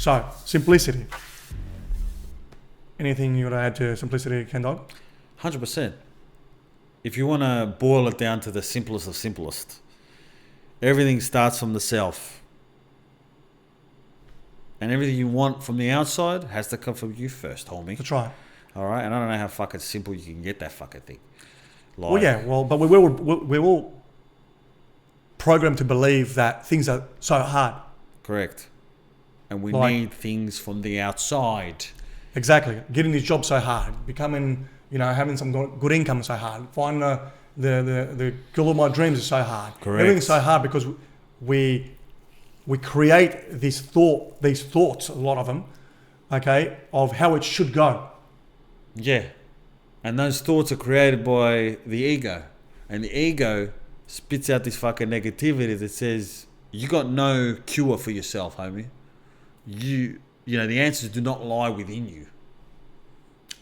So, simplicity. Anything you want to add to simplicity, Ken Dog? 100%. If you want to boil it down to the simplest of simplest, everything starts from the self. And everything you want from the outside has to come from you first, homie. That's right. All right? And I don't know how fucking simple you can get that fucking thing. Like, Well, yeah, but we're all programmed to believe that things are so hard. correct. And we Like- need things from the outside. Exactly. Getting this job so hard. Becoming, having some good income is so hard. Finding the girl of my dreams is so hard. Correct. Everything's so hard because we create these thoughts, a lot of them, okay, of how it should go. Yeah. And those thoughts are created by the ego. And the ego spits out this fucking negativity that says, you got no cure for yourself, homie. The answers do not lie within you.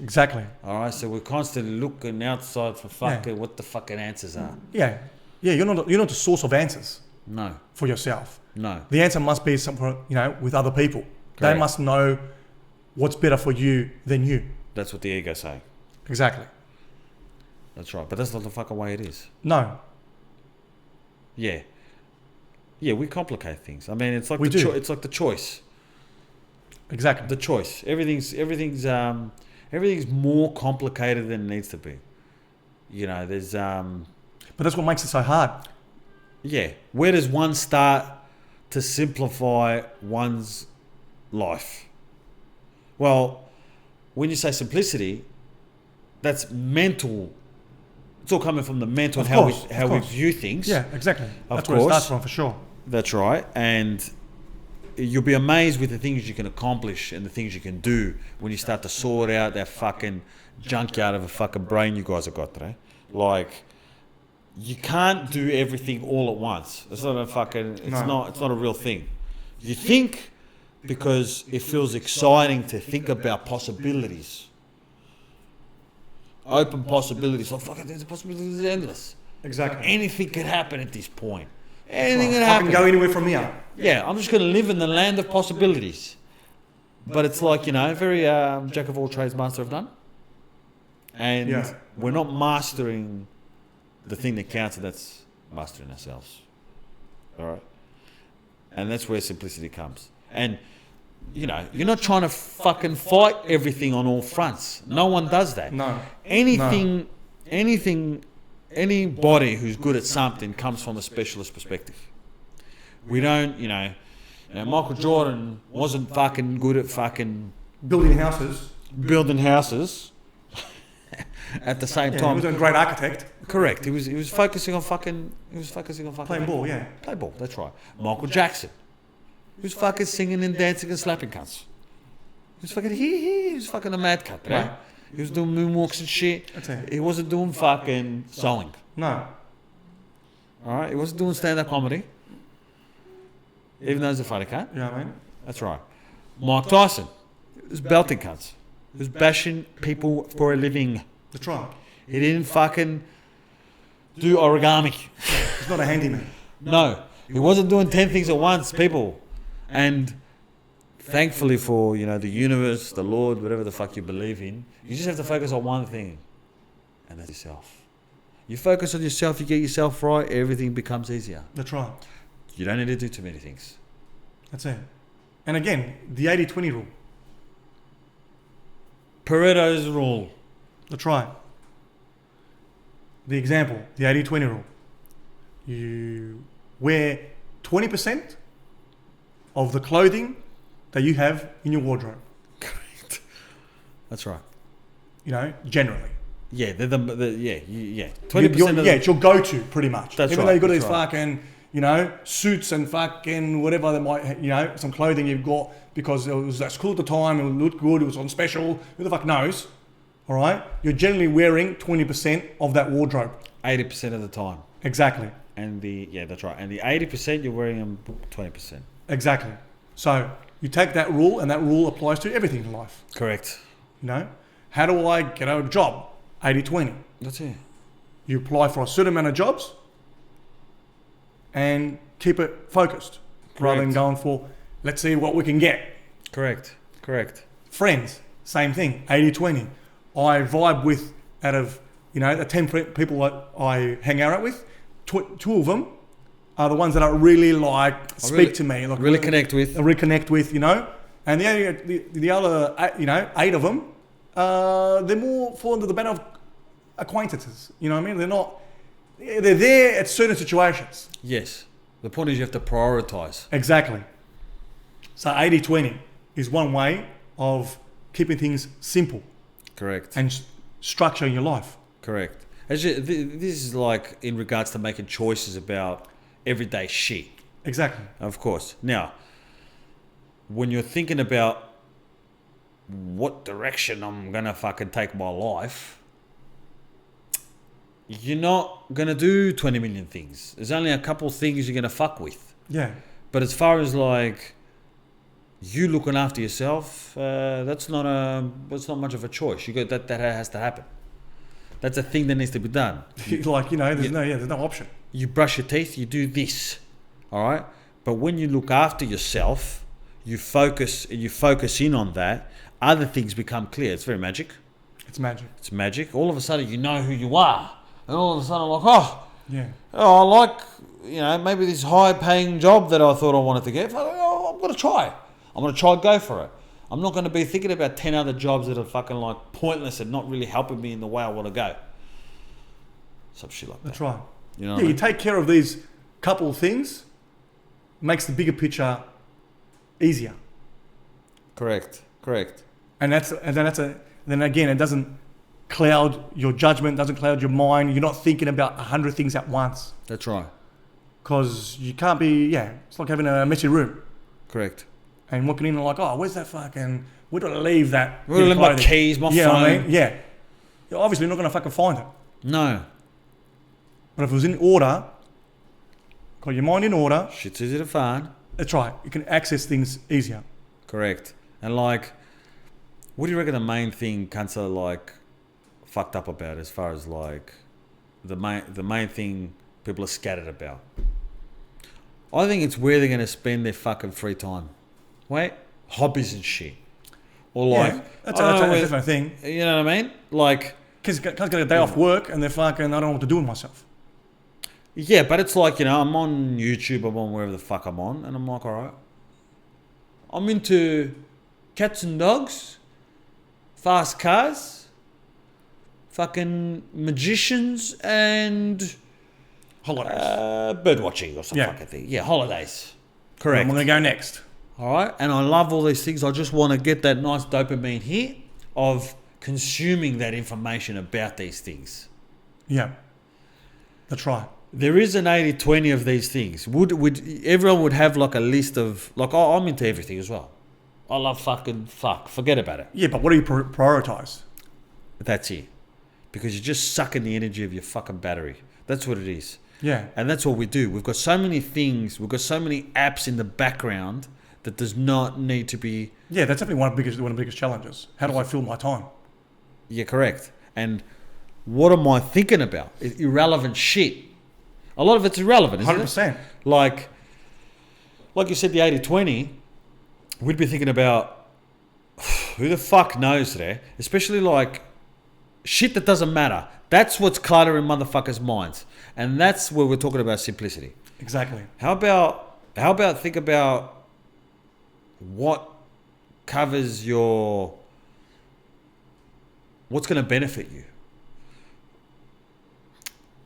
Exactly. All right, so we're constantly looking outside for what the fucking answers are. Yeah. Yeah, you're not the source of answers No, for yourself. no. The answer must be somewhere, with other people. Correct. They must know what's better for you than you. That's what the ego's saying. Exactly. That's right, but that's not the fucking way it is. No. Yeah. Yeah, we complicate things. I mean, it's like it's like the choice. Exactly. The choice. Everything's more complicated than it needs to be. There's But that's what makes it so hard. yeah. Where does one start to simplify one's life? Well, when you say simplicity, that's mental. It's all coming from the mental and how we view things. Yeah, exactly. Of That's where it course. starts from, for sure. That's right. And you'll be amazed with the things you can accomplish and the things you can do when you start to sort out that fucking junkyard of a fucking brain you guys have got today. Like, you can't do everything all at once. It's not a fucking. It's not a real thing. You think because it feels exciting to think about possibilities. Open possibilities. Like, fucking, the possibilities are endless. Exactly. Anything could happen at this point. Anything can I happen. can go anywhere from here. Yeah, I'm just going to live in the land of possibilities. But it's like, very jack of all trades, master of none. And we're not mastering the thing that counts, and that's mastering ourselves. All right? And that's where simplicity comes. And, you're not trying to fucking fight everything on all fronts. No one does that. No. Anybody who's good at something comes from a specialist perspective. We don't, Michael Jordan wasn't fucking good at fucking Building houses. at the same He time. was a great architect. Correct. He was focusing on fucking. Playing ball, yeah. Play ball. That's right. Michael Jackson. He was fucking singing and dancing and slapping cunts. He was fucking he was fucking a mad cunt, right? He was doing moonwalks and shit. That's it. He wasn't doing fucking sewing. No. Alright? He wasn't doing stand-up comedy. Even though he's a funny cunt. You know what I mean? That's right. Mike Tyson. He was belting cunts. He was bashing people for a living. That's right. He didn't fucking do origami. He's not a handyman. No. He wasn't doing 10 things at once, people. And thankfully for, the universe, the Lord, whatever the fuck you believe in, you just have to focus on one thing. And that's yourself. You focus on yourself, you get yourself right, everything becomes easier. That's right. You don't need to do too many things. That's it. And again, the 80-20 rule. Pareto's rule. That's right. The example, the 80-20 rule. You wear 20% of the clothing that you have in your wardrobe. Correct. That's right. Generally. Yeah, they're 20% It's your go-to, pretty much. That's Even right, though you've got that's these right. fucking, suits and fucking whatever they might, some clothing you've got because that's cool at the time, it looked good, it was on special, who the fuck knows, all right? You're generally wearing 20% of that wardrobe. 80% of the time. Exactly. And that's right. And the 80% you're wearing them 20%. Exactly. So you take that rule, and that rule applies to everything in life. Correct. How do I get a job? 80-20. That's it. You apply for a certain amount of jobs and keep it focused rather than going for, let's see what we can get. Correct. Friends, same thing, 80-20. I vibe with, out of, the 10 people that I hang out with, two of them are the ones that I really speak to me. Like, really connect with. Reconnect with, And the other, 8 of them, they're more fall into the banner of acquaintances. You know what I mean? They're there at certain situations. Yes. The point is you have to prioritize. Exactly. So 80-20 is one way of keeping things simple. Correct. And structuring your life. Correct. This is like in regards to making choices about everyday shit. Exactly. Of course. Now, when you're thinking about what direction I'm going to fucking take my life, you're not going to do 20 million things. There's only a couple things you're going to fuck with. Yeah. But as far as like you looking after yourself, that's not much of a choice. That has to happen. That's a thing that needs to be done. There's no option. You brush your teeth, you do this, all right? But when you look after yourself, you focus in on that, other things become clear. It's very magic. It's magic. All of a sudden, you know who you are. And all of a sudden, I'm like, I like, maybe this high-paying job that I thought I wanted to get. I'm going to try. I'm going to try and go for it. I'm not going to be thinking about 10 other jobs that are fucking like pointless and not really helping me in the way I want to go. Some shit like that. That's right. You know what I mean? You take care of these couple of things, makes the bigger picture easier. Correct. And then again, it doesn't cloud your judgment, doesn't cloud your mind. You're not thinking about 100 things at once. That's right. Because you can't be, it's like having a messy room. Correct. And walking in and like, where's that fucking, where do I leave that? Where do I leave my keys, my phone? I mean? Yeah. You're obviously not going to fucking find it. No. But if it was in order, got your mind in order. Shit's easy to find. That's right. You can access things easier. Correct. And like, what do you reckon the main thing cunts are like fucked up about as far as like the main thing people are scattered about? I think it's where they're going to spend their fucking free time. Wait, hobbies and shit. Or like... That's a different thing. You know what I mean? Like... Kids get a day off work and they're fucking, I don't know what to do with myself. Yeah, but it's like, I'm on YouTube, I'm on wherever the fuck I'm on, and I'm like, all right. I'm into cats and dogs, fast cars, fucking magicians, and... Holidays. Bird watching or some fucking thing. Yeah, holidays. Correct. I'm going to go next. All right, and I love all these things. I just want to get that nice dopamine hit of consuming that information about these things. Yeah, that's right. There is an 80-20 of these things. Would everyone would have like a list of like, I'm into everything as well. I love fuck. Forget about it. Yeah, but what do you prioritize? That's it, because you're just sucking the energy of your fucking battery. That's what it is. Yeah, and that's what we do. We've got so many things. We've got so many apps in the background that does not need to be... Yeah, that's definitely one of the biggest challenges. How do I fill my time? Yeah, correct. And what am I thinking about? It's irrelevant shit. A lot of it's irrelevant, isn't 100%. it? Like you said, the 80-20, we'd be thinking about who the fuck knows there, especially like shit that doesn't matter. That's what's cluttering motherfuckers' minds. And that's where we're talking about simplicity. Exactly. How about think about what covers what's going to benefit you?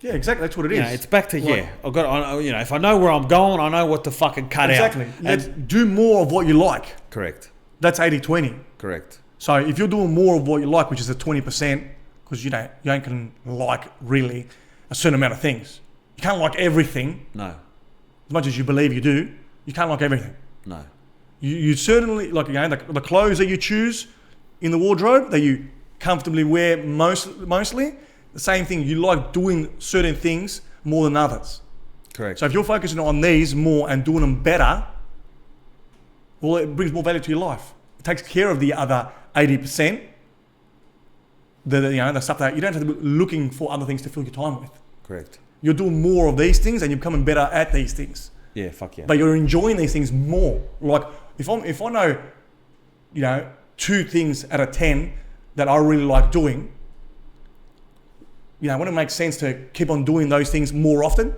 Yeah, exactly. That's what it is. It's back to I've got. If I know where I'm going, I know what to fucking cut out. Exactly. And do more of what you like. Correct. That's 80-20. Correct. So if you're doing more of what you like, which is the 20%, because you ain't gonna like really a certain amount of things. You can't like everything. No. As much as you believe you do, you can't like everything. No. You certainly like the clothes that you choose in the wardrobe that you comfortably wear mostly. The same thing, you like doing certain things more than others. Correct. So if you're focusing on these more and doing them better, well, it brings more value to your life. It takes care of the other 80%. The stuff that you don't have to be looking for other things to fill your time with. Correct. You're doing more of these things and you're becoming better at these things. Yeah, fuck yeah. But you're enjoying these things more. Like if I know 2 things out of 10 that I really like doing, wouldn't it make sense to keep on doing those things more often?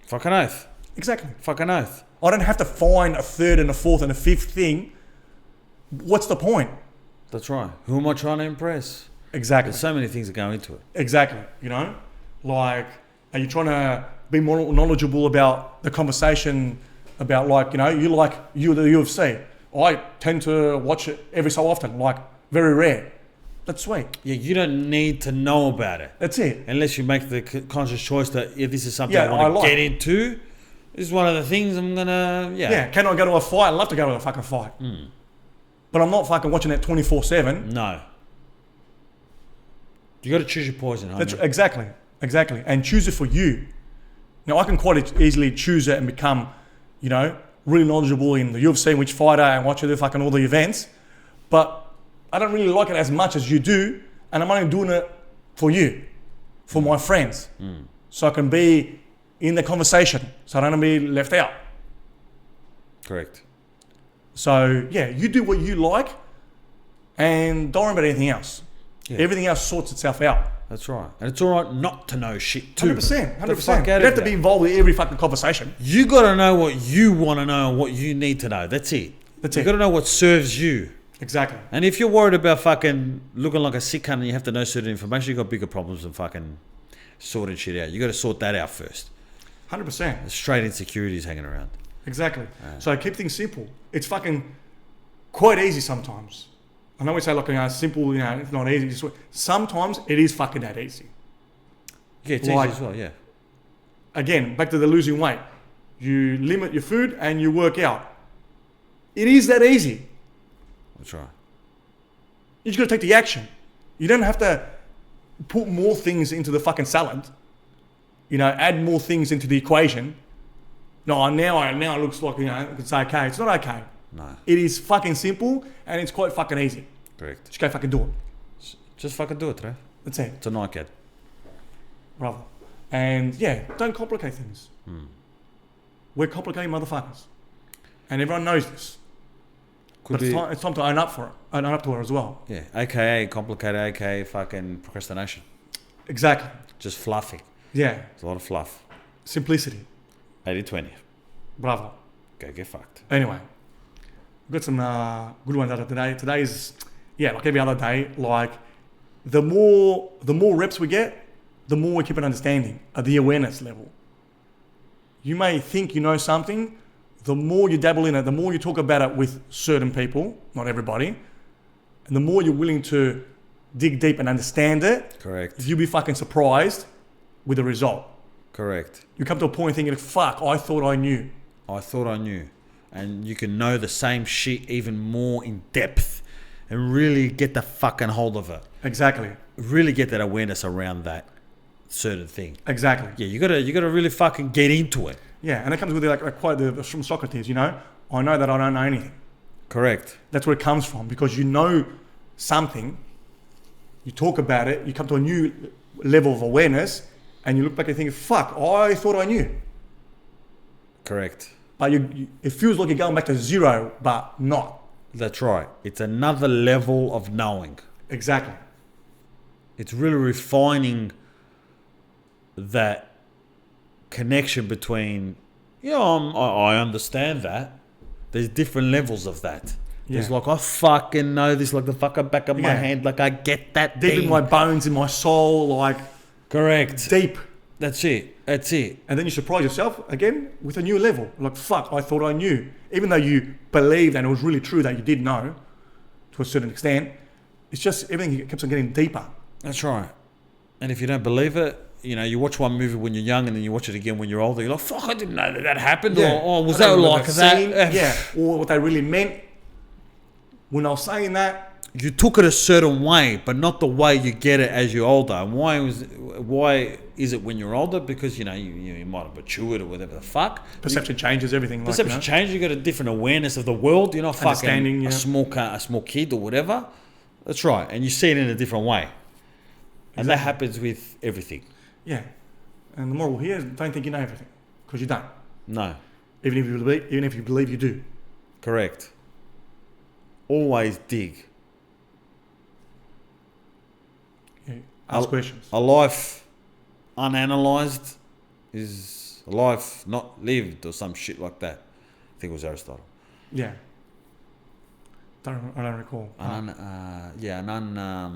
Fucking oath. Exactly. Fucking oath. I don't have to find a 3rd and a 4th and a 5th thing. What's the point? That's right. Who am I trying to impress? Exactly. There's so many things that go into it. Exactly. Like, are you trying to be more knowledgeable about the conversation about, like, the UFC? I tend to watch it every so often, like very rare. That's sweet. Yeah, you don't need to know about it. That's it. Unless you make the conscious choice that this is something Yeah, I want to like get into. This is one of the things I'm gonna. Yeah. Can I go to a fight? I'd love to go to a fucking fight. But I'm not fucking watching that 24/7. No. You got to choose your poison, That's exactly, and choose it for you. Now I can quite easily choose it and become, really knowledgeable in the UFC, which fighter, and watch the fucking all the events. But I don't really like it as much as you do, and I'm only doing it for you, for my friends, so I can be in the conversation, so I don't want to be left out. Correct. So yeah, you do what you like, and don't worry about anything else. Yeah. Everything else sorts itself out. That's right. And it's all right not to know shit too. 100%. The fuck 100%. You out don't of have to that. be involved with every fucking conversation. You got to know what you want to know and what you need to know. That's it. You got to know what serves you. Exactly. And if you're worried about fucking looking like a sick cunt and you have to know certain information, you got bigger problems than fucking sorting shit out. You got to sort that out first. 100%. There's straight insecurities hanging around. Exactly. So keep things simple. It's fucking quite easy sometimes. I know we say like simple, it's not easy. Sometimes it is fucking that easy. Yeah, it's Like- easy as well, yeah. Again, back to the losing weight. You limit your food and you work out. It is that easy. That's right. You just got to take the action. You don't have to put more things into the fucking salad. Add more things into the equation. No, now it looks like, it's okay. It's not okay. No, It is fucking simple and it's quite fucking easy. correct. Just go fucking do it. Just fucking do it, Trev. That's it, It's a nightcap. brother. And yeah, don't complicate things. We're complicated motherfuckers. And everyone knows this. Could But be, it's time to own up for it. Own up to it as well. yeah, AKA complicated, AKA fucking procrastination. Exactly. Just fluffy. Yeah. It's a lot of fluff. Simplicity. 80-20. Bravo. Go get fucked. Anyway, we've got some good ones out of today. Today's, like every other day, like the more reps we get, the more we keep an understanding at the awareness level. You may think you know something, the more you dabble in it, the more you talk about it with certain people, not everybody, and the more you're willing to dig deep and understand it, Correct. you'll be fucking surprised with the result. Correct. You come to a point thinking, fuck, I thought I knew. I thought I knew. And you can know the same shit even more in depth and really get the fucking hold of it. Exactly. Really get that awareness around that certain thing. Exactly. Yeah, you gotta really fucking get into it. Yeah, and it comes with like a quote from Socrates, I know that I don't know anything. Correct. That's where it comes from, because you know something, you talk about it, you come to a new level of awareness, and you look back and think, fuck, I thought I knew. Correct. But it feels like you're going back to zero, but not. That's right. It's another level of knowing. Exactly. It's really refining that connection between, I understand that. There's different levels of that. There's like, I fucking know this like the fucking back of my hand. Like, I get that Deep thing. in my bones, in my soul, like Correct. deep. That's it. That's it. And then you surprise yourself again with a new level. Like, fuck, I thought I knew. Even though you believed and it was really true that you did know to a certain extent, it's just everything keeps on getting deeper. That's right. And if you don't believe it, you watch one movie when you're young and then you watch it again when you're older, you're like, fuck, I didn't know that happened. Yeah. Or was I don't that remember like that that? scene. Yeah. Or what they really meant when I was saying that. You took it a certain way, but not the way you get it as you're older. And why is it when you're older? Because you might have matured or whatever the fuck. Perception changes everything. Perception changes. You got a different awareness of the world. You're not fucking Understanding, a small kid or whatever. That's right, and you see it in a different way. And that happens with everything. Yeah. And the moral here is, don't think you know everything, because you don't. No. Even if you believe you do. Correct. always dig. Yeah. Ask questions. A life unanalyzed is a life not lived or some shit like that. I think it was Aristotle. Yeah. I don't recall. An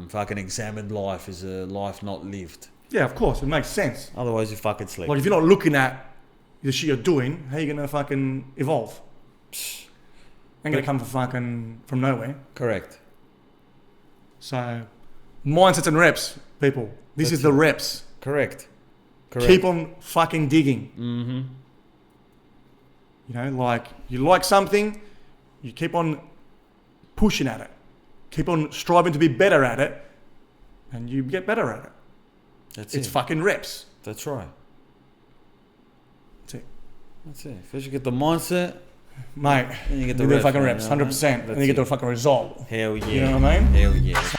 fucking examined life is a life not lived. Yeah, of course, it makes sense. Otherwise, you fucking sleep. Like if you're not looking at the shit you're doing, how are you gonna fucking evolve? Ain't gonna come from nowhere. Correct. So, mindsets and reps, people. This is the reps. Correct. Keep on fucking digging. Mm-hmm. You know, like you like something, you keep on pushing at it. Keep on striving to be better at it, and you get better at it. It's fucking reps. That's right. That's it. First you get the mindset, mate. then you get the fucking reps, 100%. And then you get the fucking result. Hell yeah. You know what I mean? Hell yeah.